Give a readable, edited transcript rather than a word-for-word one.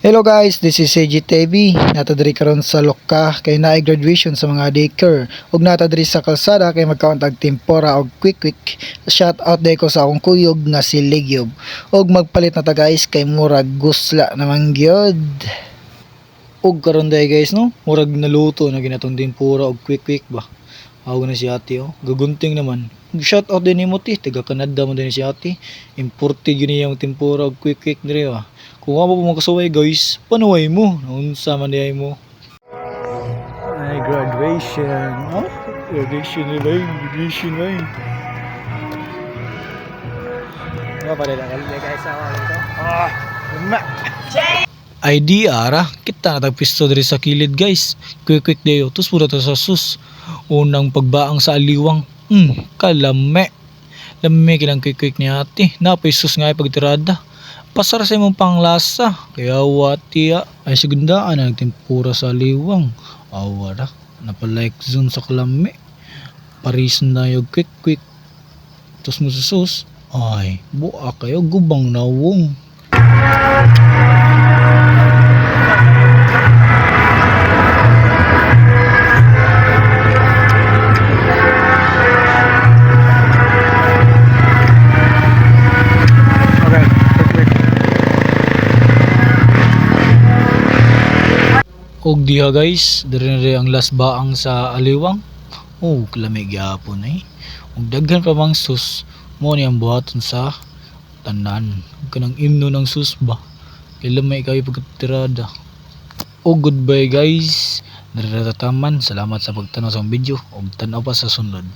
Hello guys, this is CGTV. Natadiri karon sa Loka kay naay graduation sa mga daycare. Ug natadiri sa kalsada kay magkauntag tempora og quick. Shout out day ko sa akong kuyog nga si Legyob. Ug magpalit na ta guys kay murag gusla naman gyud. Ug karon day guys no, murag naluto na ginatong tempura og quick ba. Aw na si ate oh, gagunting naman. Shout out din nimo ti, taga Canada mo din si ate. Imported yun yung tempura og quick dire ah. Kung ako mo kasaway guys, panuway mo. Naunsa man diay mo. Ay, graduation. Oh, graduation line. Nga pa rin ang kalila guys. ID ara, kita na tagpisto diri sa kilid guys. Quick dayo. Tus pura to sa sus. Unang pagbaang sa aliwang. Kalame. Lame kilang quick ni ate. Napay sus nga pagtirada. Pasar sa imong panglasa, kaya watiya ay sigundaan ang tempura sa liwang. Awara, napalike zone sa kalami. Parison na yung quick. Tapos mo susus, ay, buwa kayo gubang nawong. Og diha guys, diri na ang last baang sa aliwang. Oh, lamig gyapon eh. Og daghan pa mang sus, mo ni ang buhaton sa tanan. Kanang imno ng sus ba. Kay lamay kayo pagkatirada. Og goodbye guys. Narirataman. Salamat sa pagtanaw sa video. Og tanaw pa sa sunod.